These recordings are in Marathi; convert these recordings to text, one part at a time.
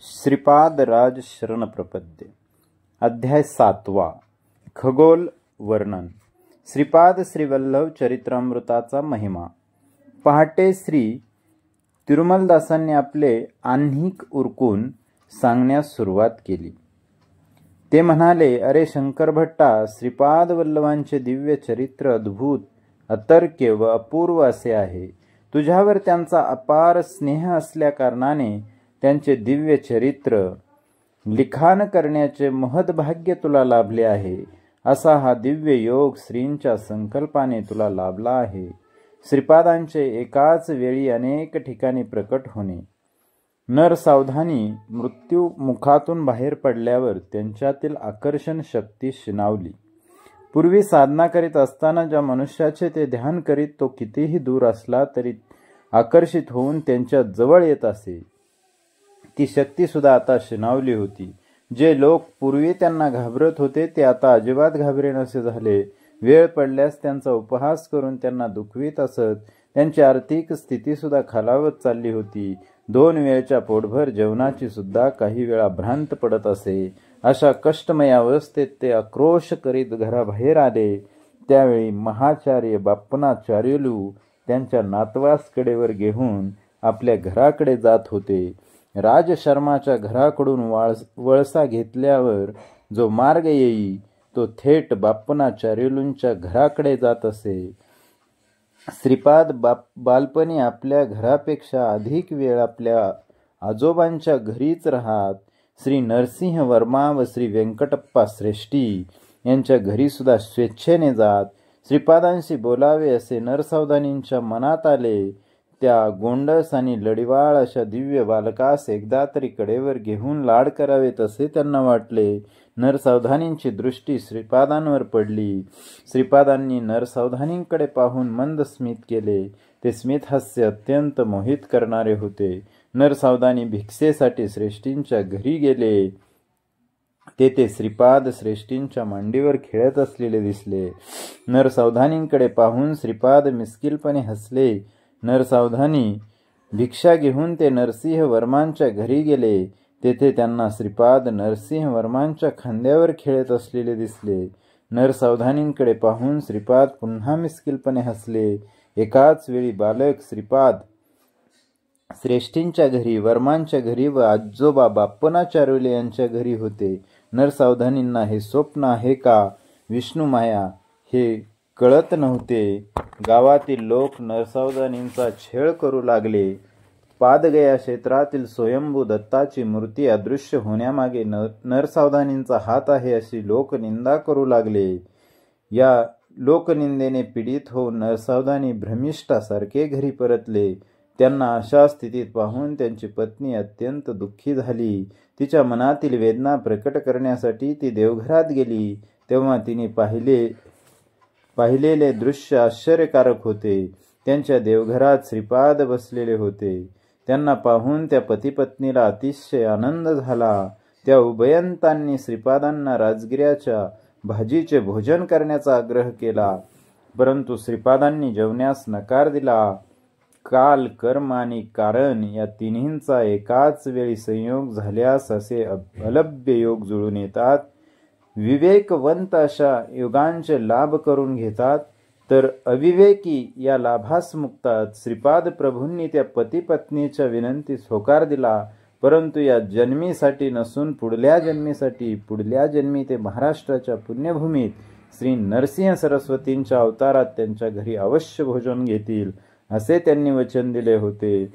श्रीपाद राज शरण प्रपद्ये. अध्याय 7. खगोल वर्णन. श्रीपाद श्रीवल्लभ चरित्रामृताचा महिमा. पहाटे श्री तिरुमलदासांनी आपले आह्निक उरकून सांगण्यास सुरुवात केली. ते म्हणाले, अरे शंकर भट्टा, श्रीपाद वल्लभांचे दिव्य चरित्र अद्भुत, अतर्क्य व अपूर्व असे आहे. तुझ्यावर त्यांचा अपार स्नेह असल्या कारणाने त्यांचे दिव्य चरित्र लिखाण करण्याचे महद्भाग्य तुला लाभले आहे. असा हा दिव्य योग श्रींच्या संकल्पाने तुला लाभला आहे. श्रीपादांचे एकाच वेळी अनेक ठिकाणी प्रकट होणे. नरसावधानी मृत्यू मुखातून बाहेर पडल्यावर त्यांच्यातील आकर्षण शक्ती शिनावली. पूर्वी साधना करीत असताना ज्या मनुष्याचे ते ध्यान करीत तो कितीही दूर असला तरी आकर्षित होऊन त्यांच्या जवळ येत असे, ती शक्ती सुद्धा आता शिनावली होती. जे लोक पूर्वी त्यांना घाबरत होते ते आता अजिबात घाबरेनसे झाले. वेळ पडल्यास त्यांचा उपहास करून त्यांना दुखवीत असत. त्यांची आर्थिक स्थिती सुद्धा खालावत चालली होती. 2 वेळच्या पोटभर जेवणाची सुद्धा काही वेळा भ्रांत पडत असे. अशा कष्टमय अवस्थेत ते आक्रोश करीत घराबाहेर आले. त्यावेळी महाचार्य बाप्पनाचार्युलू त्यांच्या नातवास कडेवर घेऊन आपल्या घराकडे जात होते. राजशर्माच्या घराकडून वळसा घेतल्यावर जो मार्ग येई तो थेट बाप्पनाचार्युलूंच्या घराकडे जात असे. श्रीपाद बालपणी आपल्या घरापेक्षा अधिक वेळ आपल्या आजोबांच्या घरीच राहत. श्री नरसिंह वर्मा व श्री व्यंकटप्पा श्रेष्ठी यांच्या घरी सुद्धा स्वेच्छेने जात. श्रीपादांशी बोलावे असे नरसावधानींच्या मनात आले. त्या गोंडस आणि लढिवाळ अशा दिव्य बालकास एकदा तरी कडेवर घेऊन लाड करावेत असे त्यांना वाटले. नरसावधानींची दृष्टी श्रीपादांवर पडली. श्रीपादांनी नरसावधानींकडे पाहून मंद स्मित केले. ते स्मित हास्य अत्यंत मोहित करणारे होते. नरसावधानी भिक्षेसाठी श्रेष्ठींच्या घरी गेले. तेथे श्रीपाद श्रेष्ठींच्या मांडीवर खेळत असलेले दिसले. नरसावधानींकडे पाहून श्रीपाद मिस्किलपणे हसले. नरसावधानी भिक्षा घेऊन ते नरसिंह वर्मांच्या घरी गेले. तेथे त्यांना श्रीपाद नरसिंह वर्मांच्या खांद्यावर खेळत असलेले दिसले. नरसावधानींकडे पाहून श्रीपाद पुन्हा मिस्किलपणे हसले. एकाच वेळी बालक श्रीपाद श्रेष्ठींच्या घरी, वर्मांच्या घरी व आजोबा बाप्पनाचार्युले यांच्या घरी होते. नरसावधानींना हे स्वप्न आहे का विष्णुमाया हे कळत नव्हते. गावातील लोक नरसावधानींचा छेड करू लागले. पादगया क्षेत्रातील स्वयंभू दत्ताची मूर्ती अदृश्य होण्यामागे नरसावधानींचा हात आहे अशी लोकनिंदा करू लागले. या लोकनिंदेने पीडित होऊन नरसावधानी भ्रमिष्ठासारखे घरी परतले. त्यांना अशा स्थितीत पाहून त्यांची पत्नी अत्यंत दुःखी झाली. तिच्या मनातील वेदना प्रकट करण्यासाठी ती देवघरात गेली. तेव्हा तिने पाहिलेले दृश्य आश्चर्यकारक होते. त्यांच्या देवघरात श्रीपाद बसलेले होते. त्यांना पाहून त्या पतिपत्नीला अतिशय आनंद झाला. त्या उभयंतांनी श्रीपादांना राजगिऱ्याच्या भाजीचे भोजन करण्याचा आग्रह केला, परंतु श्रीपादांनी जेवण्यास नकार दिला. काल, कर्म आणि कारण या तिन्हींचा एकाच वेळी संयोग झाल्यास असे अलभ्य योग जुळून येतात. विवेकवंत अशा योगांचे लाभ करून घेतात, तर अविवेकी या लाभास मुक्तात. श्रीपाद प्रभूंनी त्या पतिपत्नीच्या विनंतीस होकार दिला, परंतु या जन्मीसाठी नसून पुढल्या जन्मी ते महाराष्ट्राच्या पुण्यभूमीत श्री नरसिंह सरस्वतींच्या अवतारात त्यांच्या घरी अवश्य भोजन घेतील असे त्यांनी वचन दिले होते.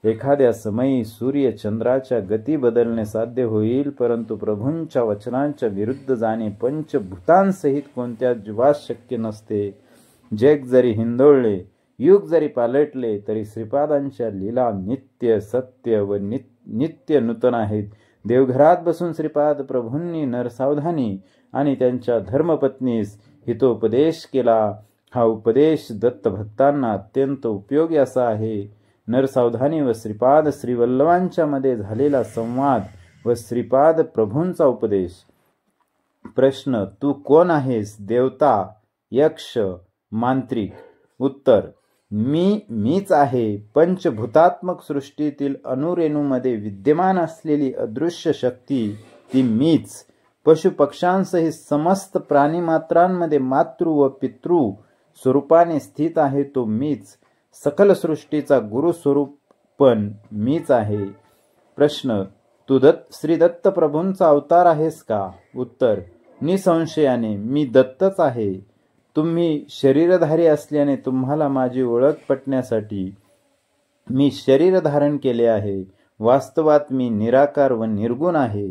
एखाद्या समयी सूर्य चंद्राच्या गती बदलणे साध्य होईल, परंतु प्रभूंच्या वचनांच्या विरुद्ध जाणे पंचभूतांसहित कोणत्या जीवास शक्य नसते. जग जरी हिंदोळले, युग जरी पालटले, तरी श्रीपादांच्या लीला नित्य सत्य व नित्य नूतन आहेत. देवघरात बसून श्रीपाद प्रभूंनी नरसावधानी आणि त्यांच्या धर्मपत्नीस हितोपदेश केला. हा उपदेश दत्तभक्तांना अत्यंत उपयोगी असा आहे. नरसावधानी व श्रीपाद श्रीवल्लभांच्या मध्ये झालेला संवाद व श्रीपाद प्रभूंचा उपदेश. प्रश्न: तू कोण आहेस? देवता, यक्ष, मांत्रिक? उत्तर: मीच आहे. पंचभूतात्मक सृष्टीतील अणुरेणूमध्ये विद्यमान असलेली अदृश्य शक्ती ती मीच. पशुपक्ष्यांसहित समस्त प्राणीमात्रांमध्ये मातृ व पितृ स्वरूपाने स्थित आहे तो मीच. सकल सृष्टीचा गुरुस्वरूप पण मीच आहे. प्रश्न: तू श्री दत्त प्रभूंचा अवतार आहेस का? उत्तर: निसंशयाने मी दत्तच आहे. तुम्ही शरीरधारी असल्याने तुम्हाला माझी ओळख पटण्यासाठी मी शरीर धारण केले आहे. वास्तवात मी निराकार व निर्गुण आहे.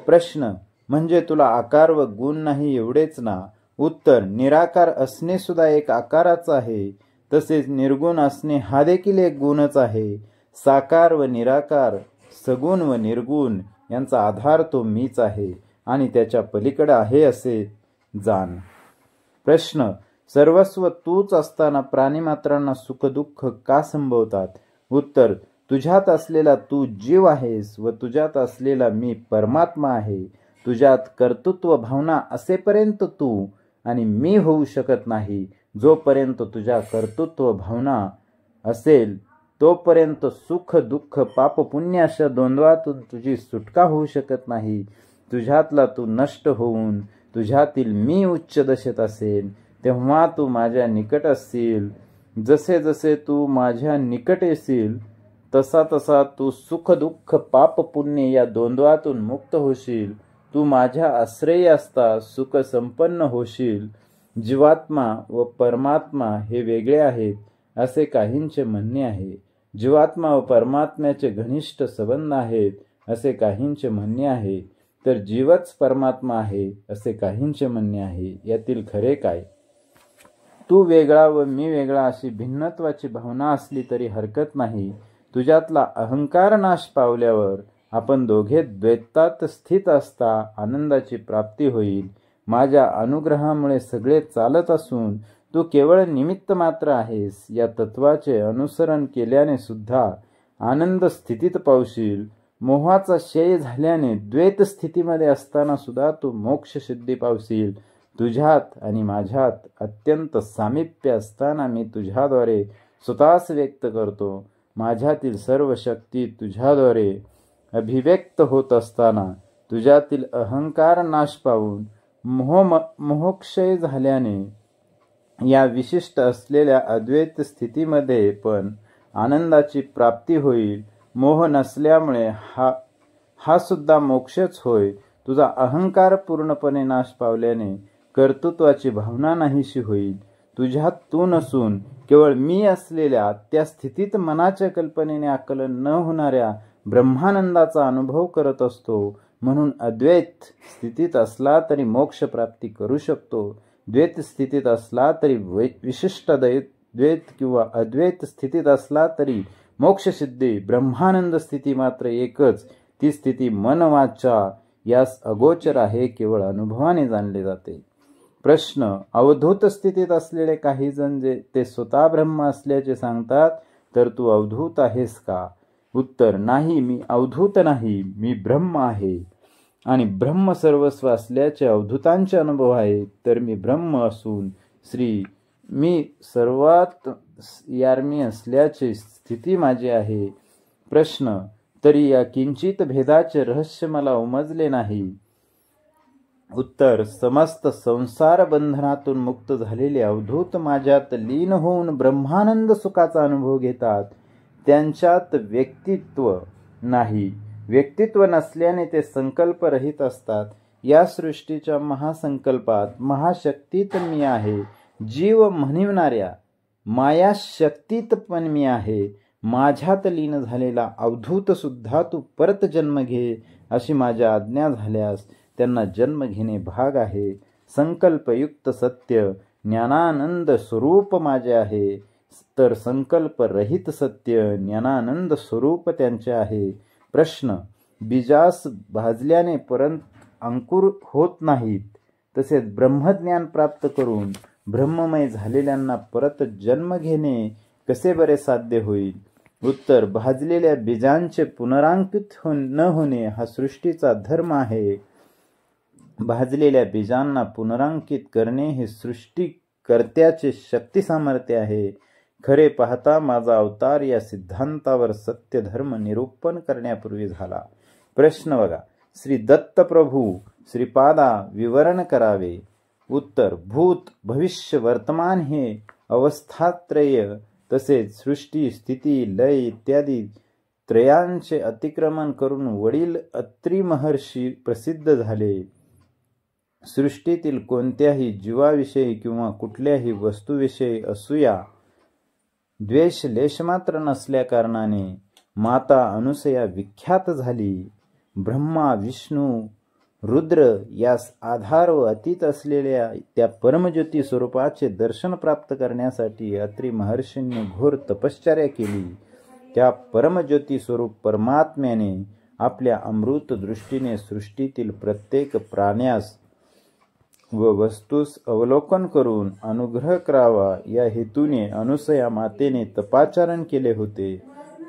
प्रश्न: म्हणजे तुला आकार व गुण नाही एवढेच ना? उत्तर: निराकार असणे सुद्धा एक आकाराच आहे. तसेच निर्गुण असणे हा देखील एक गुणच आहे. साकार व निराकार, सगुण व निर्गुण यांचा आधार तो मीच आहे आणि त्याच्या पलीकडे आहे असे जाण. प्रश्न: सर्वस्व तूच असताना प्राणीमात्रांना सुखदुःख का संभवतात? उत्तर: तुझ्यात असलेला तू जीव आहेस व तुझ्यात असलेला मी परमात्मा आहे. तुझ्यात कर्तृत्व भावना असेपर्यंत तू आणि मी होऊ शकत नाही. जोपर्यंत तुझ्या कर्तृत्व भावना असेल तोपर्यंत सुख दुःख पाप पुण्य अशा द्वंद्वातून तुझी सुटका होऊ शकत नाही. तुझ्यातला तू नष्ट होऊन तुझ्यातील मी उच्च दशेत असेल तेव्हा तू माझ्या निकट असशील. जसे जसे तू माझ्या निकट येशील तसा तसा तू सुख दुःख पाप पुण्य या द्वंद्वातून मुक्त होशील. तू माझ्या आश्रयी असता सुख संपन्न होशील. जीवात्मा व परमात्मा हे वेगळे आहेत असे काहींचे म्हणणे आहे. जीवात्मा व परमात्म्याचे घनिष्ठ संबंध आहेत असे काहींचे म्हणणे आहे. तर जीवच परमात्मा आहे असे काहींचे म्हणणे आहे. यातील खरे काय? तू वेगळा व मी वेगळा अशी भिन्नत्वाची भावना असली तरी हरकत नाही. तुझ्यातला अहंकार नाश पावल्यावर आपण दोघे द्वैतात स्थित असता आनंदाची प्राप्ती होईल. माझ्या अनुग्रहामुळे सगळे चालत असून तू केवळ निमित्त मात्र आहेस. या तत्वाचे अनुसरण केल्याने सुद्धा आनंद स्थितीत पावशील. मोहाचा क्षय झाल्याने द्वैत स्थितीमध्ये असताना सुद्धा तू मोक्ष सिद्धी पावशील. तुझ्यात आणि माझ्यात अत्यंत सामिप्य असताना मी तुझ्याद्वारे स्वतःच व्यक्त करतो. माझ्यातील सर्व शक्ती तुझ्याद्वारे अभिव्यक्त होत असताना तुझ्यातील अहंकार नाश पावून मोहक्षय झाल्याने या विशिष्ट असलेल्या अद्वैत स्थितीमध्ये पण आनंदाची प्राप्ती होईल. मोह नसल्यामुळे हा सुद्धा मोक्षच होय. तुझा अहंकार पूर्णपणे नाश पावल्याने कर्तृत्वाची भावना नाहीशी होईल. तुझ्यात तू नसून केवळ मी असलेल्या त्या स्थितीत मनाच्या कल्पनेने आकलन न होणाऱ्या ब्रह्मानंदाचा अनुभव करत असतो. म्हणून अद्वैत स्थितीत असला तरी मोक्ष प्राप्ती करू शकतो. द्वैत स्थितीत असला तरी विशिष्ट द्वैत किंवा अद्वैत स्थितीत असला तरी मोक्षसिद्धी ब्रह्मानंद स्थिती मात्र एकच. ती स्थिती मन वाचा यास अगोचर आहे, केवळ अनुभवाने जाणले जाते. प्रश्न: अवधूत स्थितीत असलेले काही जण जे ते स्वतः ब्रह्म असल्याचे सांगतात, तर तू अवधूत आहेस का? उत्तर: नाही, मी अवधूत नाही, मी ब्रह्म आहे आणि ब्रह्म सर्वस्व असल्याचे अवधूतांचे अनुभव आहे. तर मी ब्रह्म असून मी सर्वात यार्मी असल्याची स्थिती माझी आहे. प्रश्न: तरी या किंचित भेदाचे रहस्य मला उमजले नाही. उत्तर: समस्त संसार बंधनातून मुक्त झालेले अवधूत माझ्यात लीन होऊन ब्रह्मानंद सुखाचा अनुभव घेतात. त्यांच्यात व्यक्तित्व नाही. व्यक्तित्व नसल्याने ते संकल्परहित असतात. या सृष्टीच्या महासंकल्पात महाशक्तीत मी आहे. जीव म्हणविणाऱ्या माया शक्तीत पण मी आहे. माझ्यात लीन झालेला अवधूत सुद्धा तू परत जन्म घे अशी माझ्या आज्ञा झाल्यास त्यांना जन्म घेणे भाग आहे. संकल्पयुक्त सत्य ज्ञानानंद स्वरूप माझे आहे, तर संकल्प रहित सत्य ज्ञानानंद स्वरूप त्यांचे आहे. प्रश्न: बीजास भाजल्याने परंत अंकुर होत नाहीत, तसेच ब्रह्मज्ञान प्राप्त करून ब्रह्ममय झालेल्यांना परत जन्म घेणे कसे बरे साध्य होईल? उत्तर: भाजलेल्या बीजांचे पुनरांकित न होणे हा सृष्टीचा धर्म आहे. भाजलेल्या बीजांना पुनरांकित करणे हे सृष्टीकर्त्याचे शक्ती सामर्थ्य आहे. खरे पाहता माझा अवतार या सिद्धांतावर सत्य धर्म निरूपण करण्यापूर्वी झाला. प्रश्न बघा. श्री दत्त प्रभू श्रीपादा विवरण करावे. उत्तर. भूत भविष्य वर्तमान हे अवस्थात्रय तसेच सृष्टी स्थिती लय इत्यादी त्रयांचे अतिक्रमण करून वडील अत्री महर्षी प्रसिद्ध झाले. सृष्टीतील कोणत्याही जीवाविषयी किंवा कुठल्याही वस्तूविषयी असूया द्वेष लेशमात्र नसल्या कारणाने माता अनुसया विख्यात झाली. ब्रह्मा विष्णू रुद्र यास आधार व अतीत असलेल्या त्या परमज्योती स्वरूपाचे दर्शन प्राप्त करण्यासाठी अत्री महर्षींनी घोर तपश्चर्या केली. त्या परमज्योती स्वरूप परमात्म्याने आपल्या अमृत दृष्टीने सृष्टीतील प्रत्येक प्राण्यास व वस्तूस अवलोकन करून अनुग्रह करावा या हेतूने अनुसया मातेने तपाचरण केले होते.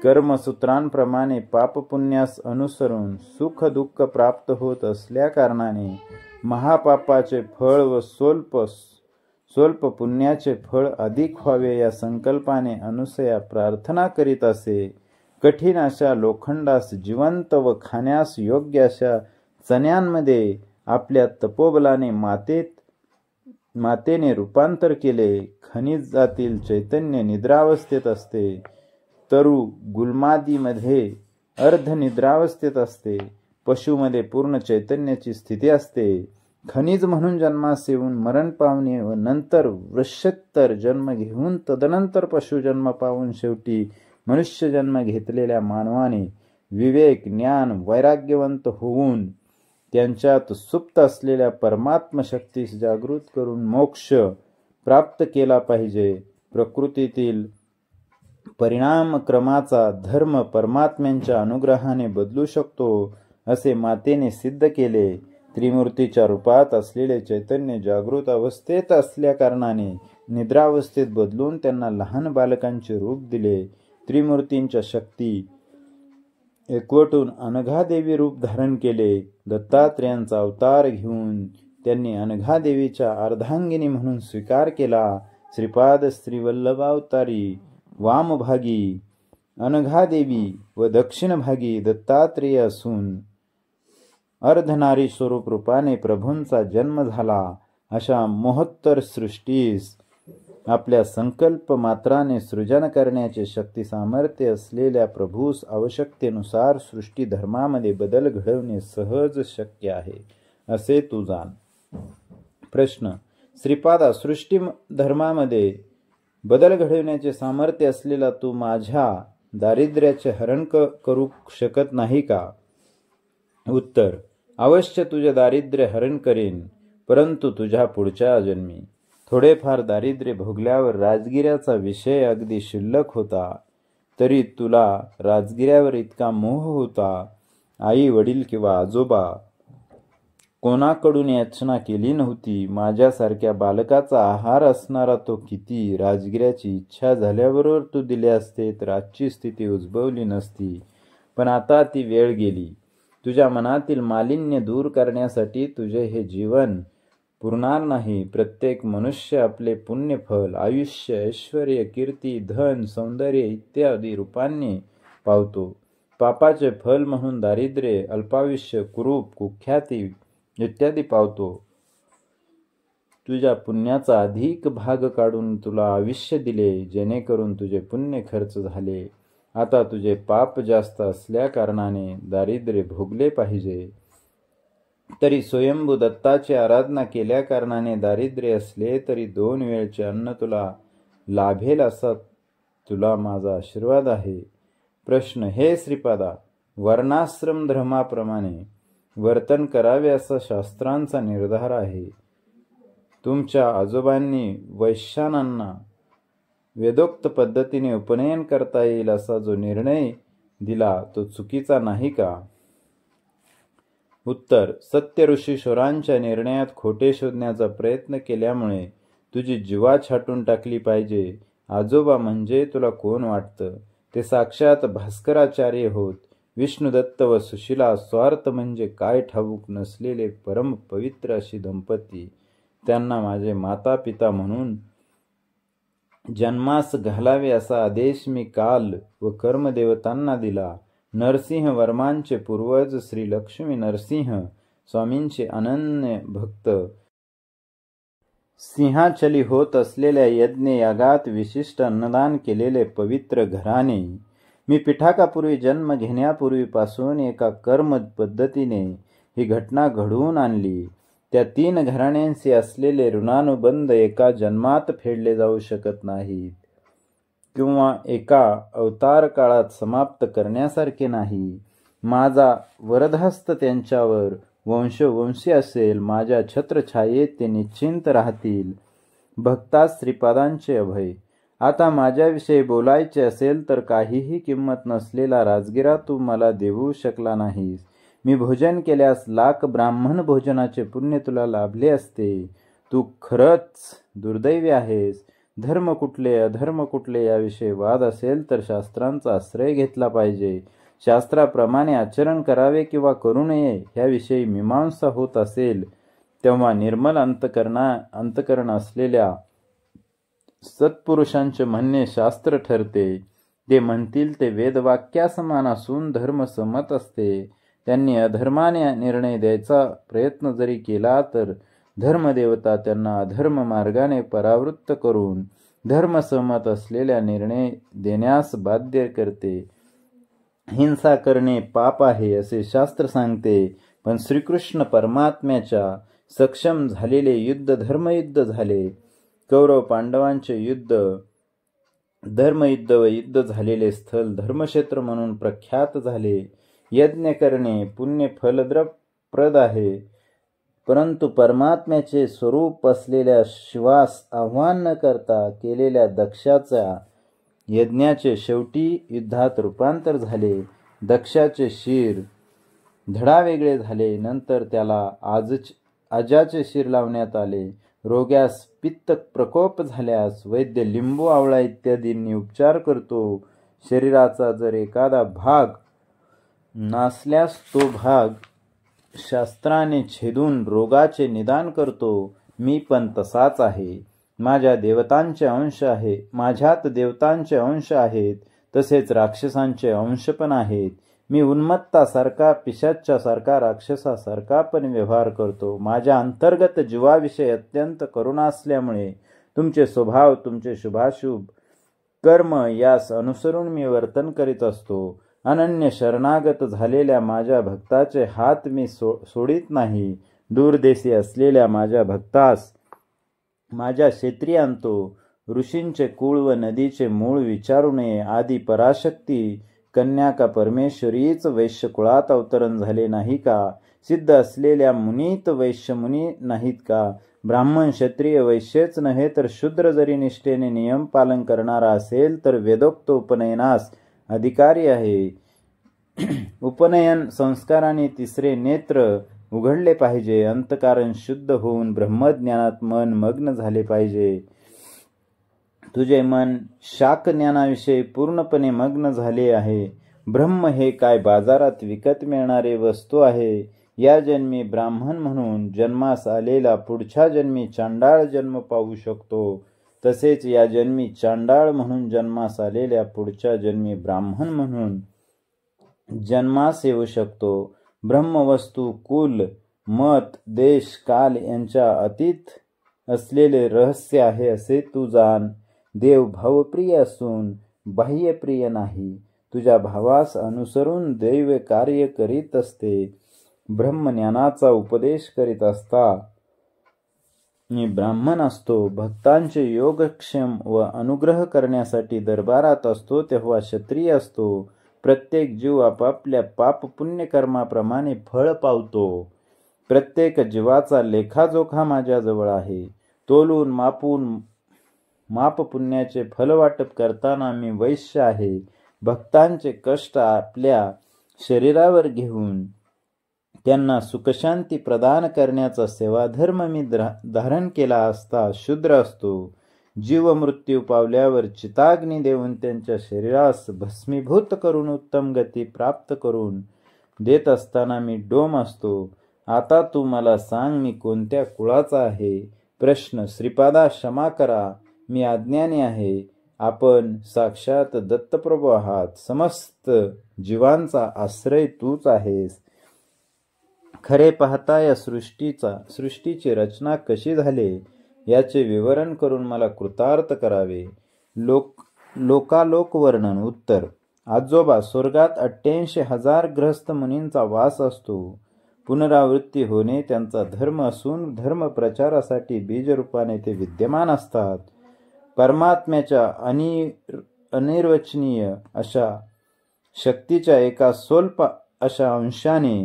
कर्मसूत्रांप्रमाणे पापपुण्यास अनुसरून सुख दुःख प्राप्त होत असल्या कारणाने महापापाचे फळ व स्वल्प पुण्याचे फळ अधिक व्हावे या संकल्पाने अनुसया प्रार्थना करीत असे. कठीण अशा लोखंडास जिवंत व खाण्यास योग्य अशा चण्यांमध्ये आपल्या तपोबलाने मातेने रूपांतर केले. खनिजातील चैतन्य निद्रावस्थेत असते. तरु गुलमादीमध्ये अर्धनिद्रावस्थेत असते. पशुमध्ये पूर्ण चैतन्याची स्थिती असते. खनिज म्हणून जन्मास येऊन मरण पावणे व नंतर वृषत्तर जन्म घेऊन तदनंतर पशुजन्म पावून शेवटी मनुष्य जन्म घेतलेल्या मानवाने विवेक ज्ञान वैराग्यवंत होऊन त्यांच्यात सुप्त असलेल्या परमात्म शक्तीस जागृत करून मोक्ष प्राप्त केला पाहिजे. प्रकृतीतील परिणामक्रमाचा धर्म परमात्म्यांच्या अनुग्रहाने बदलू शकतो असे मातेने सिद्ध केले. त्रिमूर्तीच्या रूपात असलेले चैतन्य जागृत अवस्थेत असल्या कारणाने निद्रावस्थेत बदलून त्यांना लहान बालकांचे रूप दिले. त्रिमूर्तींच्या शक्ती एकवटून अनघादेवी रूप धारण केले. दत्तात्रेयांचा अवतार घेऊन त्यांनी अनघादेवीच्या अर्धांगिनी म्हणून स्वीकार केला. श्रीपाद श्रीवल्लभावतारी वामभागी अनघादेवी व दक्षिणभागी दत्तात्रेय असून अर्धनारी स्वरूप रूपाने प्रभूंचा जन्म झाला. अशा मोहत्तर सृष्टीस आपल्या संकल्प मात्राने सृजन करण्याचे शक्ती सामर्थ्य असलेल्या प्रभूस आवश्यकतेनुसार सृष्टी धर्मामध्ये बदल घडवणे सहज शक्य आहे असे तू जाण. प्रश्न. श्रीपादा सृष्टी धर्मामध्ये बदल घडवण्याचे सामर्थ्य असलेला तू माझ्या दारिद्र्याचे हरण करू शकत नाही का? उत्तर. अवश्य तुझे दारिद्र्य हरण करेन, परंतु तुझ्या पुढच्या जन्मी. थोडेफार दारिद्र्य भोगल्यावर राजगिऱ्याचा विषय अगदी शिल्लक होता, तरी तुला राजगिऱ्यावर इतका मोह होता. आई वडील किंवा आजोबा कोणाकडून याचना केली नव्हती. माझ्यासारख्या बालकाचा आहार असणारा तो किती. राजगिऱ्याची इच्छा झाल्याबरोबर तू दिले असते तर आजची स्थिती उद्भवली नसती. पण आता ती वेळ गेली. तुझ्या मनातील मालिन्य दूर करण्यासाठी तुझे हे जीवन पुरणार नाही. प्रत्येक मनुष्य आपले पुण्यफल आयुष्य ऐश्वर कीर्ती धन सौंदर्य इत्यादी रूपांनी पावतो. पापाचे फल म्हणून दारिद्र्य अल्पायुष्य कुरूप कुख्याती इत्यादी पावतो. तुझ्या पुण्याचा अधिक भाग काढून तुला आयुष्य दिले, जेणेकरून तुझे पुण्य खर्च झाले. आता तुझे पाप जास्त असल्या कारणाने दारिद्र्य भोगले पाहिजे. तरी स्वयंभू दत्ताची आराधना केल्या कारणाने दारिद्र्य असले तरी 2 वेळचे अन्न तुला लाभेल असा तुला माझा आशीर्वाद आहे. प्रश्न. हे श्रीपादा, वर्णाश्रम धर्माप्रमाणे वर्तन करावे असा शास्त्रांचा निर्धार आहे. तुमच्या आजोबांनी वैश्यानांना वेदोक्त पद्धतीने उपनयन करता येईल असा जो निर्णय दिला तो चुकीचा नाही का? उत्तर. सत्य ऋषीश्वरांच्या निर्णयात खोटे शोधण्याचा प्रयत्न केल्यामुळे तुझी जीवा छाटून टाकली पाहिजे. आजोबा म्हणजे तुला कोण वाटतं? ते साक्षात भास्कराचार्य होत. विष्णुदत्त व सुशीला स्वार्थ म्हणजे काय ठाऊक नसलेले परम पवित्र अशी दंपती. त्यांना माझे माता पिता म्हणून जन्मास घालावे असा आदेश मी काल व कर्मदेवतांना दिला. नरसिंह वर्मांचे पूर्वज श्री लक्ष्मी नरसिंह स्वामींचे अनन्य भक्त सिंहाचली होत असलेल्या यज्ञ यागात विशिष्ट अन्नदान केलेले पवित्र घराणे. मी पिठाकापूर्वी जन्म घेण्यापूर्वीपासून एका कर्म पद्धतीने ही घटना घडवून आणली. त्या 3 घराण्यांशी असलेले ऋणानुबंध एका जन्मात फेडले जाऊ शकत नाहीत किंवा एका अवतार काळात समाप्त करण्यासारखे नाही. माझा वरदहस्त त्यांच्यावर वंशोवंशी असेल. माझ्या छत्रछायेत ते निश्चिंत राहतील. भक्तास श्रीपादांचे अभय. आता माझ्याविषयी बोलायचे असेल तर काहीही किंमत नसलेला राजगिरा तू मला देऊ शकला नाहीस. मी भोजन केल्यास लाख ब्राह्मण भोजनाचे पुण्य तुला लाभले असते. तू खरंच दुर्दैवी आहेस. धर्म कुठले अधर्म कुठले याविषयी वाद असेल तर शास्त्रांचा आश्रय घेतला पाहिजे. शास्त्राप्रमाणे आचरण करावे किंवा करू नये ह्याविषयी मीमांसा होत असेल तेव्हा निर्मल अंतकरण असलेल्या सत्पुरुषांचे म्हणणे शास्त्र ठरते. ते म्हणतील ते वेदवाक्यासमान असून धर्मसम्मत असते. त्यांनी अधर्माने निर्णय द्यायचा प्रयत्न जरी केला तर धर्मदेवता त्यांना अधर्म मार्गाने परावृत्त करून धर्मसम्मत असलेल्या निर्णय देण्यास बाध्य करते. हिंसा करणे पाप आहे असे शास्त्र सांगते. पण श्रीकृष्ण परमात्म्याच्या सक्षम झालेले युद्ध धर्मयुद्ध झाले. कौरव पांडवांचे युद्ध धर्मयुद्ध व युद्ध झालेले स्थल धर्मक्षेत्र म्हणून प्रख्यात झाले. यज्ञ करणे पुण्य फलप्रद आहे. परंतु परमात्म्याचे स्वरूप असलेल्या शिवास आव्हान न करता केलेल्या दक्षाच्या यज्ञाचे शेवटी युद्धात रूपांतर झाले. दक्षाचे शिर धडा वेगळे झाले. नंतर त्याला आजाचे शिर लावण्यात आले. रोग्यास पित्त प्रकोप झाल्यास वैद्य लिंबू आवळा इत्यादींनी उपचार करतो. शरीराचा जर एखादा भाग नासल्यास तो भाग शास्त्राने छेदून रोगाचे निदान करतो. मी पण तसाच आहे. माझ्यात देवतांचे अंश आहेत. तसेच राक्षसांचे अंश पण आहेत. मी उन्मत्तासारखा पिशाच्यासारखा राक्षसासारखा पण व्यवहार करतो. माझ्या अंतर्गत जीवाविषयी अत्यंत करुणा असल्यामुळे तुमचे स्वभाव तुमचे शुभाशुभ कर्म यास अनुसरून मी वर्तन करीत असतो. अनन्य शरणागत झालेल्या माझ्या भक्ताचे हात मी सोडित नाही. दूरदेशी असलेल्या माझ्या भक्तास माझ्या क्षेत्री आणतो. ऋषींचे कुळ व नदीचे मूळ विचारू नये. आदी पराशक्ती कन्या का परमेश्वरीच वैश्यकुळात अवतरण झाले नाही का? सिद्ध असलेल्या मुनीत वैश्य मुनी नाहीत का? ब्राह्मण क्षत्रिय वैश्यच नव्हे तर शूद्र जरी निष्ठेने नियम पालन करणारा असेल तर वेदोक्त उपनयनास अधिकारी आहे. उपनयन संस्काराने 3रे नेत्र उघडले पाहिजे. अंतःकरण शुद्ध होऊन ब्रह्मज्ञानात मन मग्न झाले पाहिजे. तुझे मन शाक ज्ञानाविषयी पूर्णपणे मग्न झाले आहे. ब्रह्म हे काय बाजारात विकत मिळणारे वस्तू आहे? या जन्मी ब्राह्मण म्हणून जन्मास आलेला पुढच्या जन्मी चांडाळ जन्म पाहू शकतो. तसेच या जन्मी चांडाळ म्हणून जन्मास आलेल्या पुढच्या जन्मी ब्राह्मण म्हणून जन्मास येऊ शकतो. ब्रह्मवस्तू कुल मत देश काल यांच्या अतीत असलेले रहस्य आहे असे तू जाण. देव भावप्रिय असून बाह्यप्रिय नाही. तुझ्या भावास अनुसरून दैव कार्य करीत असते. ब्रह्मज्ञानाचा उपदेश करीत असता मी ब्राह्मण असतो. भक्तांचे योगक्षेम व अनुग्रह करण्यासाठी दरबारात असतो तेव्हा क्षत्रिय असतो. प्रत्येक जीव आपापल्या पाप पुण्य कर्माप्रमाणे फळ पावतो. प्रत्येक जीवाचा लेखाजोखा माझ्याजवळ आहे. तोलून मापून माप पुण्याचे फलवाटप करताना मी वैश्य आहे. भक्तांचे कष्ट आपल्या शरीरावर घेऊन त्यांना सुखशांती प्रदान करण्याचा सेवाधर्म मी धारण केला असता शूद्र असतो. जीव मृत्यू पावल्यावर चिताग्नी देऊन त्यांच्या शरीरास भस्मीभूत करून उत्तम गती प्राप्त करून देत असताना मी डोम असतो. आता तू मला सांग मी कोणत्या कुळाचा आहे? प्रश्न. श्रीपादा क्षमा करा. मी अज्ञानी आहे. आपण साक्षात दत्तप्रभू आहात. समस्त जीवांचा आश्रय तूच आहेस. खरे पाहता या सृष्टीची रचना कशी झाली याचे विवरण करून मला कृतार्थ करावे. लोकालोक वर्णन. उत्तर. आजोबा, स्वर्गात 88,000 गृहस्थ मुनींचा वास असतो. पुनरावृत्ती होणे त्यांचा धर्म असून धर्म प्रचारासाठी बीजरूपाने ते विद्यमान असतात. परमात्म्याच्या अनिर्वचनीय अशा शक्तीच्या एका स्वल्प अशा अंशाने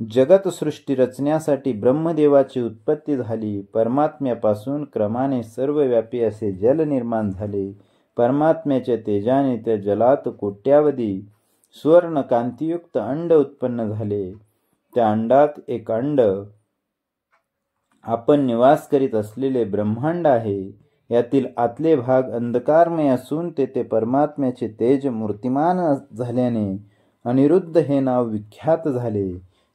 जगतसृष्टी रचण्यासाठी ब्रह्मदेवाची उत्पत्ती झाली. परमात्म्यापासून क्रमाने सर्वव्यापी असे जल निर्माण झाले. परमात्म्याच्या तेजाने त्या जलात कोट्यावधी सुवर्ण कांतियुक्त अंड उत्पन्न झाले. त्या अंडात एक अंड आपण निवास करीत असलेले ब्रह्मांड आहे. यातील आतले भाग अंधकारमय असून तेथे परमात्म्याचे तेज मूर्तिमान झाल्याने अनिरुद्ध हे नाव विख्यात झाले.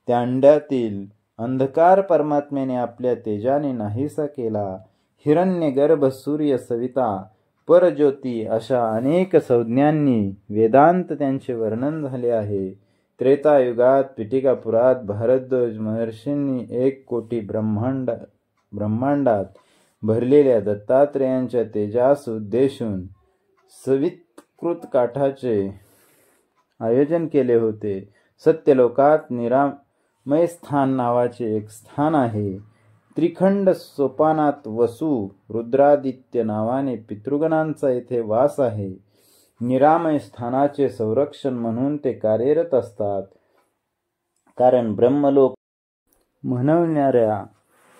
त्या अंड्यातील अंधकार परमात्म्याने आपल्या तेजाने नाहीसा केला. हिरण्यगर्भ, सूर्य, सविता, परज्योती अशा अनेक संज्ञांनी वेदांत त्यांचे वर्णन झाले आहे. त्रेतायुगात पिटिकापुरात भारद्वाज महर्षींनी 1 कोटी ब्रह्मांडात भरलेल्या दत्तात्रेयांच्या तेजास उद्देशून सवितकृत काठाचे आयोजन केले होते. सत्यलोकात निरामय स्थान नावाचे एक स्थान आहे. त्रिखंड सोपानात वसु रुद्रादित्य नावाने पितृगणांचा येथे वास आहे. निरामय स्थानाचे संरक्षण म्हणून ते कार्यरत असतात. कारण ब्रह्मलोक म्हणवणाऱ्या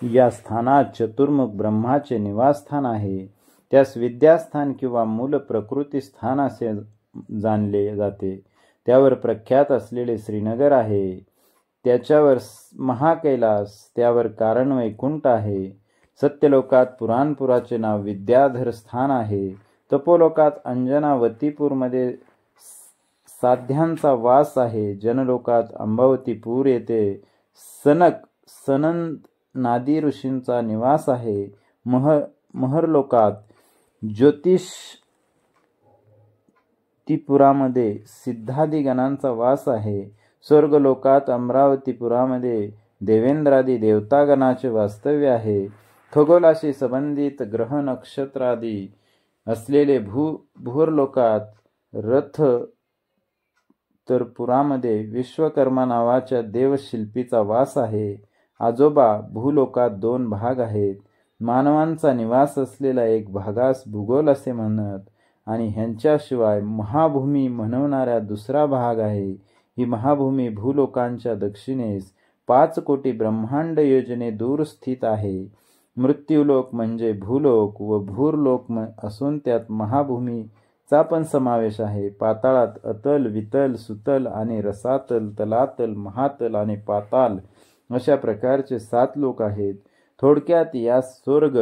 या स्थानात चतुर्मुख ब्रह्माचे निवासस्थान आहे. त्यास विद्यास्थान किंवा मूल प्रकृती स्थान असे जाणले जाते. त्यावर प्रख्यात असलेले श्रीनगर आहे. त्याच्यावर महाकैलास, त्यावर कारण वैकुंठ आहे. सत्यलोकात पुराणपुराचे नाव विद्याधर स्थान आहे. तपोलोकात अंजनावतीपूरमध्ये साध्यांचा वास आहे. जनलोकात अंबावतीपूर येथे सनंद नादी ऋषींचा निवास आहे. महरलोकात ज्योतिषपुरामध्ये सिद्धादी गणांचा वास आहे. स्वर्गलोकात अमरावतीपुरामध्ये देवेंद्रादी देवतागणाचे वास्तव्य आहे. खगोलाशी संबंधित ग्रह नक्षत्रादी असलेले भूरलोकात रथ तर पुरामध्ये विश्वकर्मा नावाच्या देवशिल्पीचा वास आहे. आजोबा, भूलोकात 2 भाग आहेत. मानवांचा निवास असलेला एक भागास भूगोल असे म्हणत आणि ह्यांच्याशिवाय महाभूमी म्हणवणारा दुसरा भाग आहे. ही महाभूमी भूलोकांच्या दक्षिणेस 5 कोटी ब्रह्मांड योजने दूर स्थित आहे. मृत्यूलोक म्हणजे भूलोक व भूरलोक असून त्यात महाभूमीचा पण समावेश आहे. पाताळात अतल, वितल, सुतल आणि रसातल, तलातल, महातल आणि पाताल अशा प्रकारचे 7 लोक आहेत. थोडक्यात यास स्वर्ग,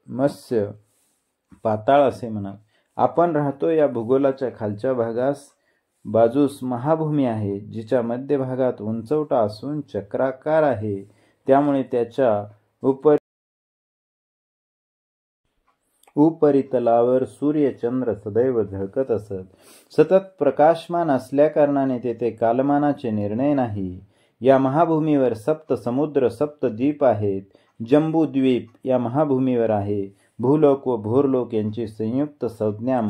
मत्स्य, पाताळ असे म्हणत. आपण राहतो या भूगोलाच्या खालच्या बाजूस महाभूमी आहे, जिच्या मध्यभागात उंचवटा असून चक्राकार आहे. त्यामुळे त्याच्या उपरितलावर सूर्य चंद्र सदैव झळकत असत. सतत प्रकाशमान असल्याकारणाने तेथे कालमानाचे निर्णय नाही. या महाभूमीवर 7 समुद्र, 7 द्वीप आहेत. जम्बूद्वीप या महाभूमीवर आहे. भूलोक व भूरलोक यांची संयुक्त संज्ञा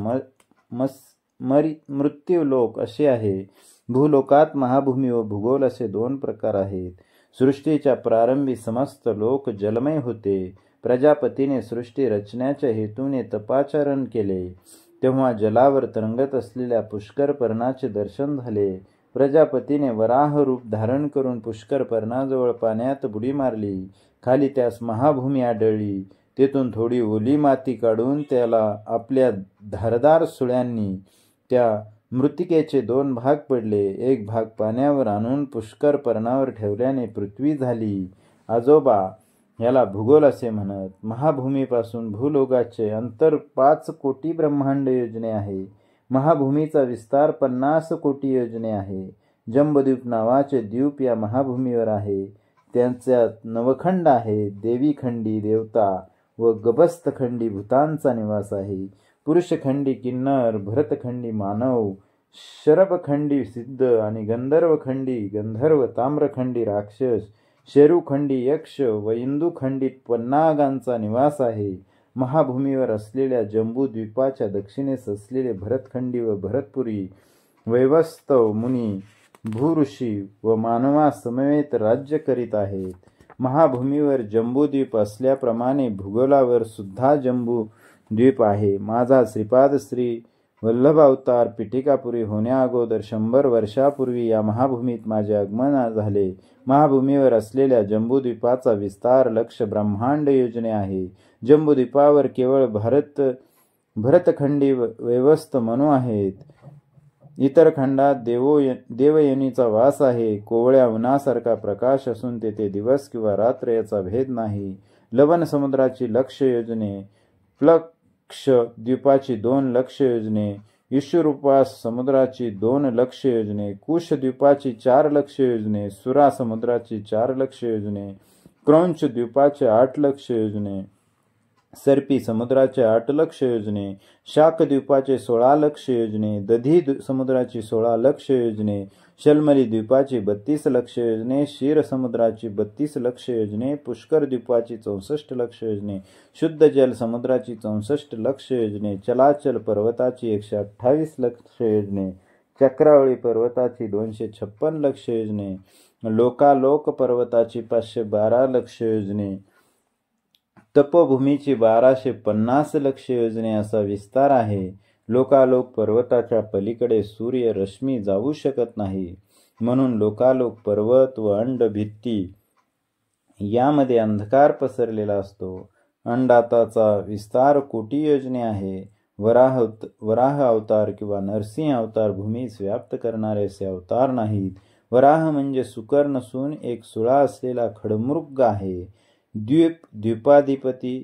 मृत्यूलोक अशी आहे. भूलोकात महाभूमी व भूगोल असे 2 प्रकार आहेत. सृष्टीच्या प्रारंभी समस्त लोक जलमय होते. प्रजापतीने सृष्टी रचण्याच्या हेतूने तपाचरण केले. तेव्हा जलावर तरंगत असलेल्या पुष्कर पर्णाचे दर्शन झाले. प्रजापतीने वराह रूप धारण करून पुष्कर पर्णाजवळ पाण्यात बुडी मारली. खाली त्यास महाभूमी आढळली. तेथून थोडी ओली माती काढून त्याला आपल्या धारदार सुळ्यांनी त्या मृत्तिकेचे 2 भाग पडले. एक भाग पाण्यावर आणून पुष्कर पर्णावर ठेवल्याने पृथ्वी झाली. आजोबा, याला भूगोल असे म्हणत. महाभूमीपासून भूलोकाचे अंतर 5 कोटी ब्रह्मांड योजने आहे. महाभूमीचा विस्तार 50 कोटी योजने आहे. जम्बूद्वीप नावाचे द्वीप या महाभूमीवर आहे. त्यांच्यात नवखंड आहेत. देवीखंडी, देवता व गभस्तखंडी भूतांचा निवास आहे. पुरुषखंडी किन्नर, भरतखंडी मानव, शरभखंडी सिद्ध आणि गंधर्वखंडी गंधर्व, ताम्रखंडी राक्षस, शेरुखंडी यक्ष व इंदुखंडी पन्नागांचा निवास आहे. महाभूमीवर असलेल्या जंबूद्वीपाच्या दक्षिणेस असलेले भरतखंडी व भरतपुरी वैवस्वत मुनी भूऋषी व मानवा समवेत राज्य करीत आहेत. महाभूमीवर जंबूद्वीप असल्याप्रमाणे भूगोलावर सुद्धा जंबूद्वीप आहे. माझा श्रीपाद श्री वल्लभ अवतार पिटिकापुरी होण्याअगोदर 100 वर्षापूर्वी या महाभूमीत माझे आगमन झाले. महाभूमीवर असलेल्या जंबूद्वीपाचा विस्तार लक्ष ब्रह्मांड योजने आहे. जंबूद्वीपावर केवळ भरतखंडी वैवस्वत मनु आहेत. इतर खंडात देवयोनीचा वास आहे. कोवळ्या उन्हासारखा प्रकाश असून तेथे दिवस किंवा रात्र याचा भेद नाही. लवण समुद्राची लक्ष योजने, प्लक्ष द्वीपाची 2 लक्ष योजने, विश्वरूपास समुद्राची 2 लक्ष योजने, कुश द्वीपाची 4 लक्ष योजने, सुरा समुद्राची 4 लक्ष योजने, क्रौंच द्वीपाचे 8 लक्ष योजने, सर्पी समुद्राचे 8 लक्ष योजने, शाक द्वीपाचे 16 लक्ष योजने, दधी समुद्राची 16 लक्ष योजने, शलमली द्वीपाची 32 लक्ष योजने, क्षीर समुद्राची 32 लक्ष योजने, पुष्कर द्वीपाची 64 लक्ष योजने, शुद्ध जल समुद्राची 64 लक्ष योजने, चलाचल पर्वताची 128 लक्ष योजने, चक्रावळी पर्वताची 256 लक्ष योजने, लोकालोक पर्वताची 512 लक्ष योजने, तपोभूमीची 1250 लक्ष योजने असा विस्तार आहे. लोकालोक पर्वताच्या पलीकडे सूर्य रश्मी जाऊ शकत नाही, म्हणून लोकालोक पर्वत व अंड भित्ती यामध्ये अंधकार पसरलेला असतो. अंडाताचा विस्तार कोटी योजने आहे. वराह अवतार किंवा नरसिंह अवतार भूमीस व्याप्त करणारे असे अवतार नाहीत. वराह म्हणजे सुकर नसून एक सुळा असलेला खडमृग आहे. द्वीपाधिपती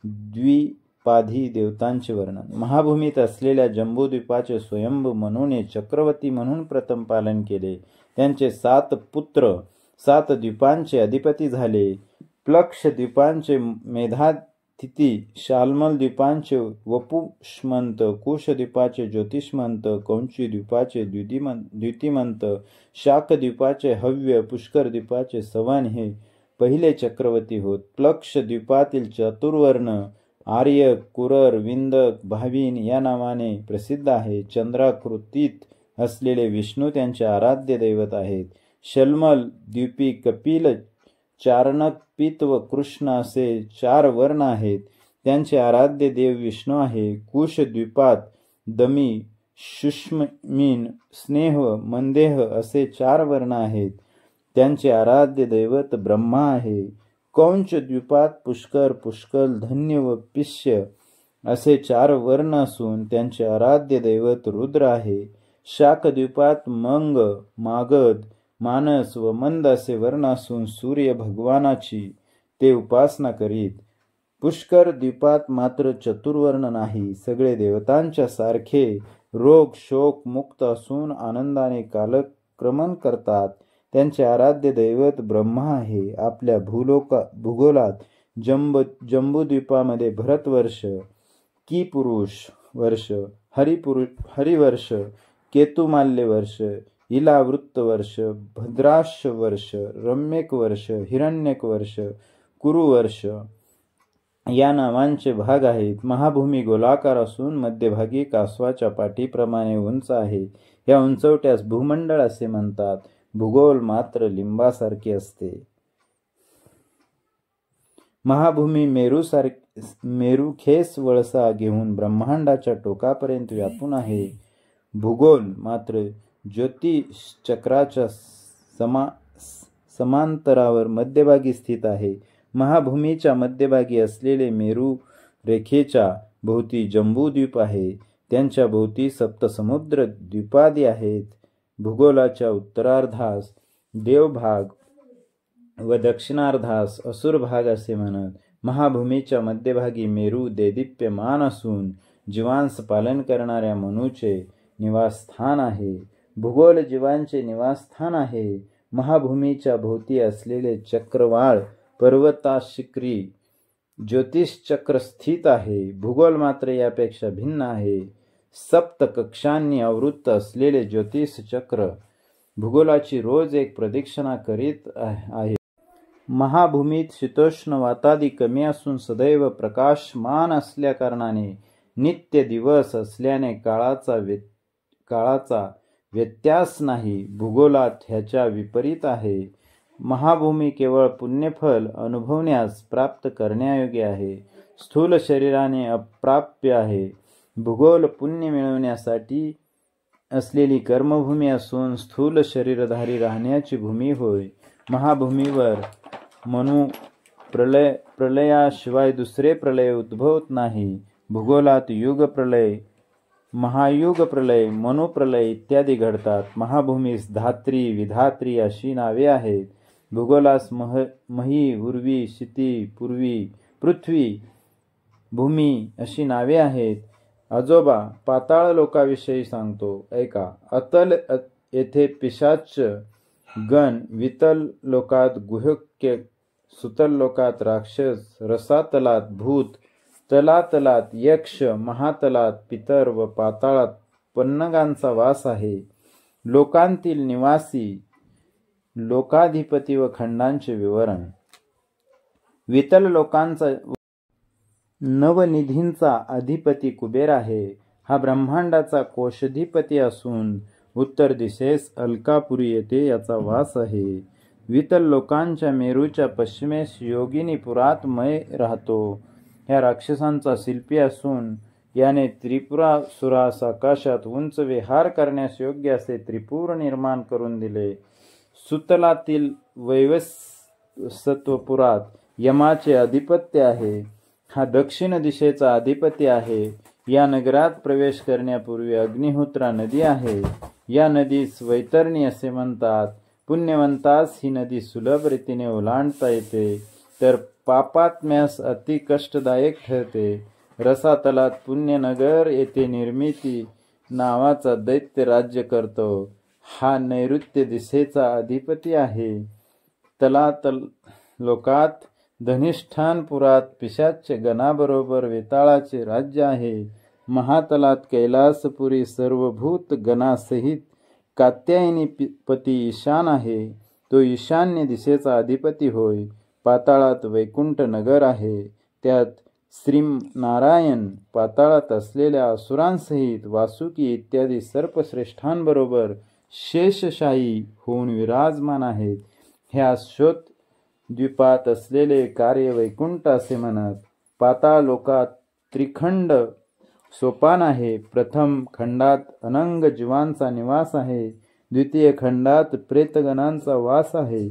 द्विपाधी देवतांचे वर्णन. महाभूमीत असलेल्या जंबूद्वीपाचे स्वयंभू मनूने चक्रवर्ती म्हणून प्रथम पालन केले. त्यांचे 7 पुत्र 7 द्वीपांचे अधिपती झाले. प्लक्ष द्वीपांचे मेधातिथी, शाल्मल द्वीपांचे वपुष्मंत, कुश द्वीपाचे ज्योतिष्मंत, कौंची द्वीपाचे द्युतिमंत, शाक द्वीपाचे हव्य, पुष्कर द्वीपाचे सवन हे पहिले चक्रवर्ती होत. प्लक्ष द्वीपातील चतुर्वर्ण आर्य, कुरर, विंदक, भाविन या नावाने प्रसिद्ध आहे. चंद्राकृतीत असलेले विष्णू त्यांचे आराध्य दैवत आहेत. शलमल द्वीपी कपिल, चारणक, पित व कृष्ण असे 4 वर्ण आहेत. त्यांचे आराध्य देव विष्णू आहे. कुश द्वीपात दमी, शुष्मीन, स्नेह, मंदेह असे 4 वर्ण आहेत. त्यांचे आराध्य दैवत ब्रह्मा आहे. कौंच द्वीपात पुष्कर, पुष्कल, धन्य व पिष्य असे 4 वर्ण असून त्यांचे आराध्य दैवत रुद्र आहे. शाक द्वीपात मंग, मागध, मानस व मंद असे वर्ण असून सूर्य भगवानाची ते उपासना करीत. पुष्कर द्वीपात मात्र चतुर्वर्ण नाही. सगळे देवतांच्या सारखे रोग शोक मुक्त असून आनंदाने कालक्रमण करतात. त्यांचे आराध्य दैवत ब्रह्मा आहे. आपल्या भूगोलात जंबूद्वीपामध्ये भरतवर्ष, किपुरुष वर्ष, हरिवर्ष, केतुमाल्य वर्ष, इलावृत्त वर्ष, भद्राश वर्ष, रम्यक वर्ष, हिरण्यक वर्ष, कुरुवर्ष या नावांचे भाग आहेत. महाभूमी गोलाकार असून मध्यभागी कासवाच्या पाठीप्रमाणे उंच आहे. या उंचवट्यास भूमंडळ असे म्हणतात. भूगोल मात्र लिंबासारखे असते. महाभूमी मेरुखेस वळसा घेऊन ब्रह्मांडाच्या टोकापर्यंत व्यापून आहे. भूगोल मात्र ज्योतिषचक्राच्या समांतरावर मध्यभागी स्थित आहे. महाभूमीच्या मध्यभागी असलेले मेरू रेखेच्या भोवती जंबूद्वीप आहे. त्यांच्या भोवती सप्तसमुद्र द्वीपादी आहेत. भूगोलाच्या उत्तरार्धास देवभाग व दक्षिणार्धास असुर भाग असे म्हणत. महाभूमीच्या मध्यभागी मेरू देदीप्यमान असून जीवांस पालन करणाऱ्या मनूचे निवासस्थान आहे. भूगोल जीवांचे निवासस्थान आहे. महाभूमीच्या भोवती असलेले चक्रवाळ पर्वताशिखरी ज्योतिषचक्र स्थित आहे. भूगोल मात्र यापेक्षा भिन्न आहे. सप्त कक्षांनी आवृत्त असलेले ज्योतिषचक्र भूगोलाची रोज एक प्रदक्षिणा करीत आहे. महाभूमीत शीतोष्ण वातादी कमी असून सदैव प्रकाशमान असल्याकारणाने नित्य दिवस असल्याने काळाचा व्यत्यास नाही. भूगोलात ह्याच्या विपरीत आहे. महाभूमी केवळ पुण्यफल अनुभवण्यास प्राप्त करण्यायोग्य आहे. स्थूल शरीराने अप्राप्य आहे. भूगोल पुण्य मिळवण्यासाठी असलेली कर्मभूमी असून स्थूल शरीरधारी राहण्याची भूमी होय. महाभूमीवर मनु प्रलयाशिवाय दुसरे प्रलय उद्भवत नाही. भूगोलात युग प्रलय, महायुग प्रलय, मनुप्रलय इत्यादी घडतात. महाभूमीस धात्री, विधात्री अशी नावे आहेत. भूगोलास मही, उर्वी, क्षिती, पृथ्वी, भूमी अशी नावे आहेत. आजोबा पाताळ लोकाविषयी सांगतो, ऐका. अतल येथे पिशाच गण, वितल लोकात गुह्यक्य, सुतल लोकात राक्षस, रसातलात भूत, तलातलात यक्ष, महातलात पितर व पाताळात पन्नगांचा वास आहे. लोकांतील निवासी, लोकाधिपती व खंडांचे विवरण. वितल लोकांचा नवनिधींचा अधिपती कुबेर आहे. हा ब्रह्मांडाचा कोषाधिपती असून उत्तर दिशेस अलकापुरी येथे याचा वास आहे. वितल लोकांच्या मेरूच्या पश्चिमेस योगिनीपुरात मय राहतो. ह्या राक्षसांचा शिल्पी असून याने त्रिपुरासुरास आकाशात उंच विहार करण्यास योग्य असे त्रिपुर निर्माण करून दिले. सुतलातील वैवस्वतपुरात यमाचे अधिपत्य आहे. हा दक्षिण दिशेचा अधिपती आहे. या नगरात प्रवेश करण्यापूर्वी अग्निहोत्रा नदी आहे. या नदीस वैतरणी असे म्हणतात. पुण्यवंतास ही नदी सुलभ रीतीने ओलांडता येते, तर पापात्म्यास अति कष्टदायक ठरते. रसातलात पुण्यनगर येथे निर्मिती नावाचा दैत्य राज्य करतो. हा नैऋत्य दिशेचा अधिपती आहे. तलातल लोकात धनिष्ठानपुरात पिशाच गणाबरोबर वेताळाचे राज्य आहे. महातलात कैलासपुरी सर्वभूत गणासहित कात्यायनी पती ईशान आहे. तो ईशान्य दिशेचा अधिपती होय. पाताळात वैकुंठ नगर आहे. त्यात श्रीनारायण पाताळात असलेल्या असुरांसहित वासुकी इत्यादी सर्पश्रेष्ठांबरोबर शेषशाही होऊन विराजमान आहेत. ह्या शोत द्वीपात असलेले कार्य वैकुंठ असे म्हणत. पाताळ लोकात त्रिखंड सोपान आहे. प्रथम खंडात अनंग जीवांचा निवास आहे. द्वितीय खंडात प्रेतगणांचा वास आहे.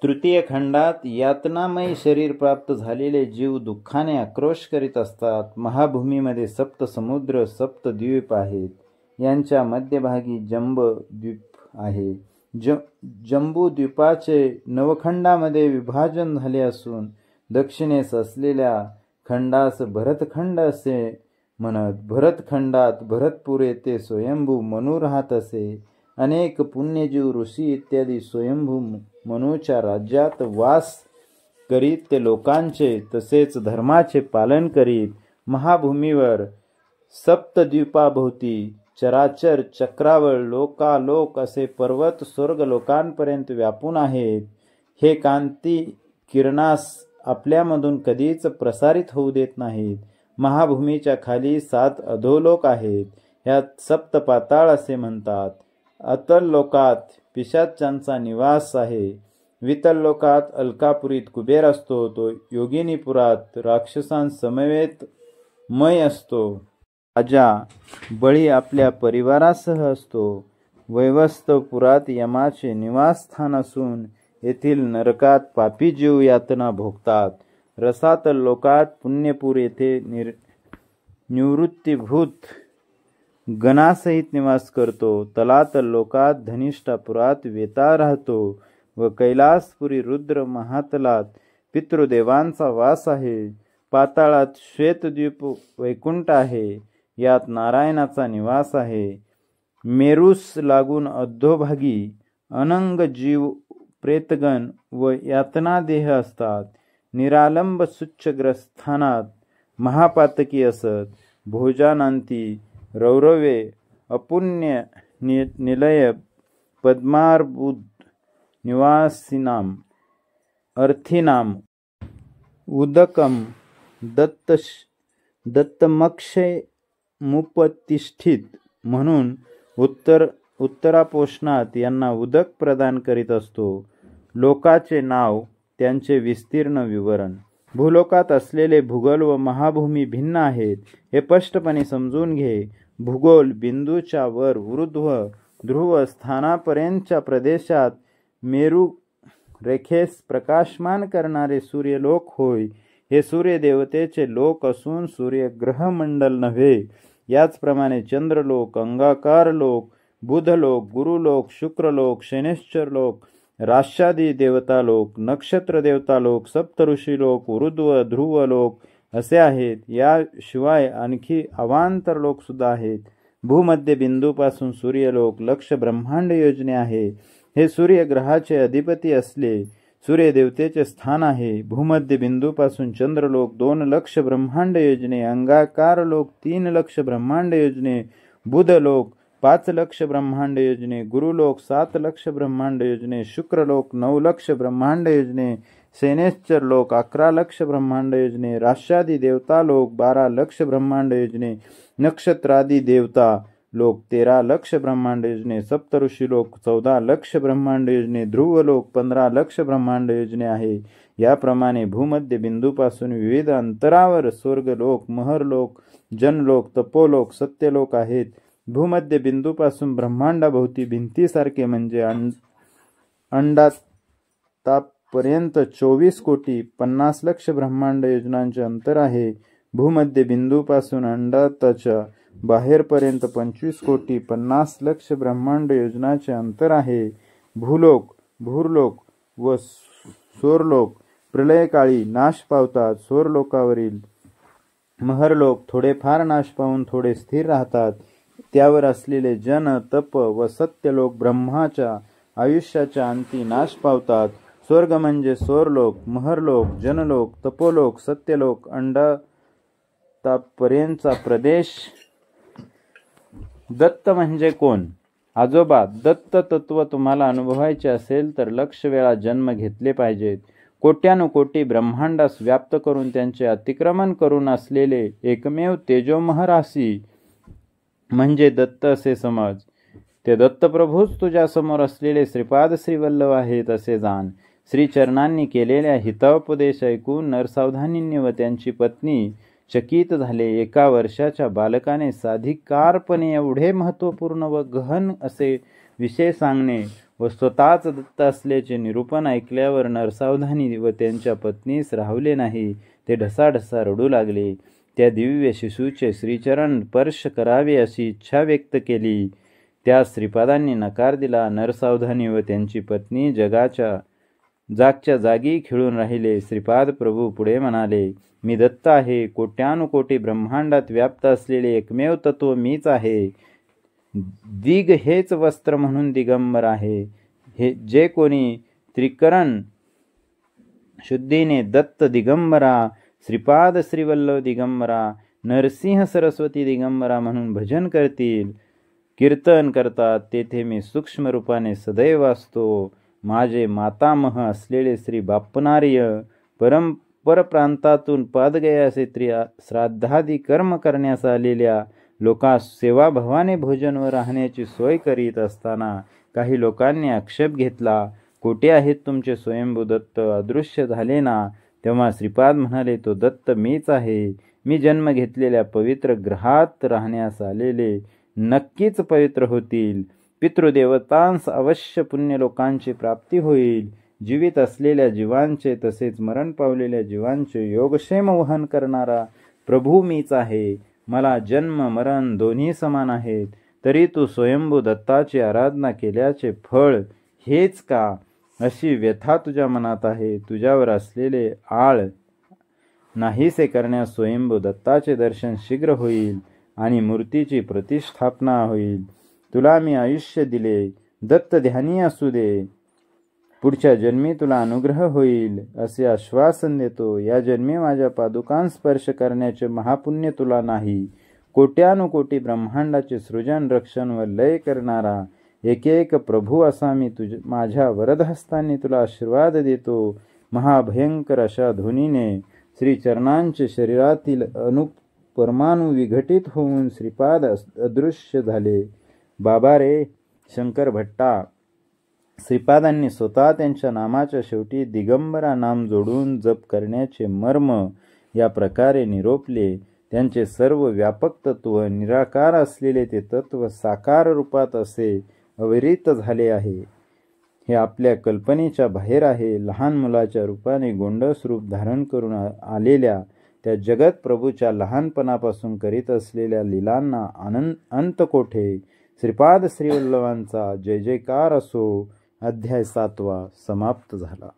तृतीय खंडात यातनामय शरीर प्राप्त झालेले जीव दुःखाने आक्रोश करीत असतात. महाभूमीमध्ये सप्त समुद्र, सप्त द्वीप आहेत. यांच्या मध्यभागी जंबू द्वीप आहे. जंबू द्वीपाचे नवखंडामध्ये विभाजन झाले असून दक्षिणेस असलेल्या खंडास भरतखंड असे म्हणत. भरतखंडात भरतपूर येथे स्वयंभू मनु राहत असे. अनेक पुण्यजीव, ऋषी इत्यादी स्वयंभू मनूच्या राज्यात वास करीत ते लोकांचे तसेच धर्माचे पालन करीत महाभूमीवर सप्तद्वीपाभोवती चराचर चक्रावळ लोकालोक असे पर्वत स्वर्ग लोकांपर्यंत व्यापून आहेत. हे कांती किरणास आपल्यामधून कधीच प्रसारित होऊ देत नाहीत. महाभूमीच्या खाली 7 अधोलोक आहेत. ह्यात सप्त पाताळ असे म्हणतात. अतल लोकात पिशाच्यांचा निवास आहे. वितल लोकात अलकापुरीत कुबेर असतो. तो योगिनीपुरात राक्षसांसमवेत मय असतो. राजा बळी आपल्या परिवारासह असतो. वैवस्वतपुरात यमाचे निवासस्थान असून येथील नरकात पापी जीव यातना भोगतात. रसातल लोकात पुण्यपूर येथे निवृत्तीभूत गणासहित निवास करतो. तलातल लोकात धनिष्ठापुरात वेताळ राहतो व कैलासपुरी रुद्र महातलात पितृदेवांचा वास आहे. पाताळात श्वेतद्वीप वैकुंठ आहे. यात नारायणाचा निवास आहे. मेरूस लागून अधोभागी अनंग जीव, प्रेतगण व यातना देह असतात. निरालंब सुच्चग्रस्थानात महापातकी असत. भोजानांती रौरवे अपुण्य निलय पद्मार्बुद निवासिनाम अर्थीनाम उदकम दत्तमक्षय मुपतिष्ठित म्हणून उत्तरापोषणात यांना उदक प्रदान करीत असतो. लोकाचे नाव त्यांचे विस्तीर्ण विवरण. भूलोकात असलेले भूगोल व महाभूमी भिन्न आहेत हे स्पष्टपणे समजून घे. भूगोल बिंदूच्या वर ऊर्ध्व ध्रुव स्थानापर्यंतच्या प्रदेशात मेरू रेखेस प्रकाशमान करणारे सूर्यलोक होय. हे सूर्यदेवतेचे लोक असून सूर्यग्रहमंडल नव्हे. याचप्रमाणे चंद्रलोक, अंगाकार लोक, बुधलोक, गुरुलोक, शुक्रलोक, शनैश्चरलोक, राष्ट्रादी देवतालोक, नक्षत्र देवतालोक, सप्तऋषीलोक, ऊर्ध्व ध्रुव लोक असे आहेत. याशिवाय आणखी अवांतर लोक सुद्धा आहेत. भूमध्य बिंदूपासून सूर्यलोक लक्ष ब्रह्मांड योजने आहे. हे सूर्यग्रहाचे अधिपती असले सूर्यदेवतेचे स्थान आहे. भूमध्य बिंदूपासून चंद्रलोक 2 लक्ष ब्रह्मांड योजने, अंगाकार लोक 3 लक्ष ब्रह्मांड योजने, बुधलोक 5 लक्ष ब्रह्मांड योजने, गुरुलोक 7 लक्ष ब्रह्मांड योजने, शुक्रलोक 9 लक्ष ब्रह्मांड योजने, शनैश्चर लोक 11 लक्ष ब्रह्मांड योजने, राष्ट्रादी देवता लोक 12 लक्ष ब्रह्मांड योजने, नक्षत्रादी देवता लोक 13 लक्ष ब्रह्मांड योजने, सप्तऋषी लोक 14 लक्ष ब्रह्मांड योजने, ध्रुव लोक 15 लक्ष ब्रह्मांड योजने आहे. याप्रमाणे भूमध्य बिंदूपासून विविध अंतरावर स्वर्गलोक, महरलोक, जनलोक, तपोलोक, सत्यलोक आहेत. भूमध्य बिंदूपासून ब्रह्मांडाभोवती भिंतीसारखे म्हणजे अंडातापर्यंत 24 कोटी 50 लक्ष ब्रह्मांड योजनांचे अंतर आहे. भूमध्य बिंदूपासून अंडाताच्या बाहेरपर्यंत 25 कोटी 50 लक्ष ब्रह्मांड योजनाचे अंतर आहे. भूलोक, भूरलोक व सोरलोक प्रलयकाळी नाश पावतात. सोरलोकावरील महरलोक थोडेफार नाश पावून थोडे स्थिर राहतात. त्यावर असलेले जन, तप व सत्यलोक ब्रह्माच्या आयुष्याच्या अंती नाश पावतात. स्वर्ग म्हणजे सोरलोक, महरलोक, जनलोक, तपोलोक, सत्यलोक, अंडातापर्यंतचा प्रदेश. दत्त म्हणजे कोण? आजोबा, दत्त तत्व तुम्हाला अनुभवायचे असेल तर लक्ष वेळा जन्म घेतले पाहिजेत. कोट्यानुकोटी ब्रह्मांडास व्याप्त करून त्यांचे अतिक्रमण करून असलेले एकमेव तेजोमहराशी म्हणजे दत्त असे समज. ते दत्तप्रभूच तुझ्या समोर असलेले श्रीपाद श्रीवल्लभ आहेत असे जाण. श्रीचरणांनी केलेल्या हितोपदेश ऐकून नरसावधानींनी व त्यांची पत्नी चकित झाले. 1 वर्षाच्या बालकाने साधिकारपणे एवढे महत्त्वपूर्ण व गहन असे विषय सांगणे व स्वतःच दत्त असल्याचे निरूपण ऐकल्यावर नरसावधानी व त्यांच्या पत्नीस राहवले नाही. ते ढसाढसा रडू लागले. त्या दिव्य शिशूचे श्रीचरण स्पर्श करावे अशी इच्छा व्यक्त केली. त्या श्रीपादांनी नकार दिला. नरसावधानी व त्यांची पत्नी जागच्या जागी खिळून राहिले. श्रीपाद प्रभू पुढे म्हणाले, मी दत्त आहे. कोट्यानुकोटी ब्रह्मांडात व्याप्त असलेले एकमेव तत्व मीच आहे. दिग हेच वस्त्र म्हणून दिगंबर आहे. हे जे कोणी त्रिकरण शुद्धीने दत्त दिगंबरा, श्रीपाद श्रीवल्लभ दिगंबरा, नरसिंह सरस्वती दिगंबरा म्हणून भजन करतील, कीर्तन करतात, तेथे मी सूक्ष्म रूपाने सदैव असतो. माझे मातामह असलेले श्री बाप्पनार्य परप्रांतातून पादगयाचे श्राद्धादी कर्म करण्यास आलेल्या लोकांस सेवाभावाने भोजन व राहण्याची सोय करीत असताना काही लोकांनी आक्षेप घेतला, कोठे आहेत तुमचे स्वयंभू दत्त? अदृश्य झाले ना? तेव्हा श्रीपाद म्हणाले, तो दत्त मीच आहे. मी जन्म घेतलेल्या पवित्र ग्रहात राहण्यास आलेले नक्कीच पवित्र होतील. पितृदेवतांस अवश्य पुण्य लोकांची प्राप्ती होईल. जीवित असलेल्या जीवांचे तसेच मरण पावलेल्या जीवांचे योगक्षेम वहन करणारा प्रभू मीच आहे. मला जन्म मरण दोन्ही समान आहेत. तरी तू स्वयंभू दत्ताची आराधना केल्याचे फळ हेच का? अशी व्यथा तुझ्या मनात आहे. तुझ्यावर असलेले आळ नाहीसे करण्यास स्वयंभू दत्ताचे दर्शन शीघ्र होईल आणि मूर्तीची प्रतिष्ठापना होईल. तुला मी आयुष्य दिले, दत्त ध्यानी असू दे. पुढच्या जन्मी तुला अनुग्रह होईल असे आश्वासन देतो. या जन्मी माझ्या पादुकां स्पर्श करण्याचे महापुण्य तुला नाही. कोट्यानुकोटी ब्रह्मांडाचे सृजन, रक्षण व लय करणारा एक प्रभू असा मी माझ्या वरदहस्तांनी तुला आशीर्वाद देतो. महाभयंकर अशा ध्वनीने श्री चरणांचे शरीरातील परमाणु विघटित होऊन श्रीपाद अदृश्य झाले. बाबा रे शंकर भट्टा, श्रीपादांनी स्वतः त्यांच्या नामाच्या शेवटी दिगंबरा नाम जोडून जप करण्याचे मर्म या प्रकारे निरोपले. त्यांचे सर्व व्यापक तत्व, निराकार असलेले ते तत्व साकार रूपात असे अविरत झाले आहे. हे आपल्या कल्पनेच्या बाहेर आहे. लहान मुलाच्या रूपाने गोंडस रूप धारण करून आलेल्या त्या जगत प्रभूच्या लहानपणापासून करीत असलेल्या लीलांना अंत कोठे. श्रीपाद श्रीवल्लभांचा जय जयकार असो. अध्याय 7 समाप्त झाला.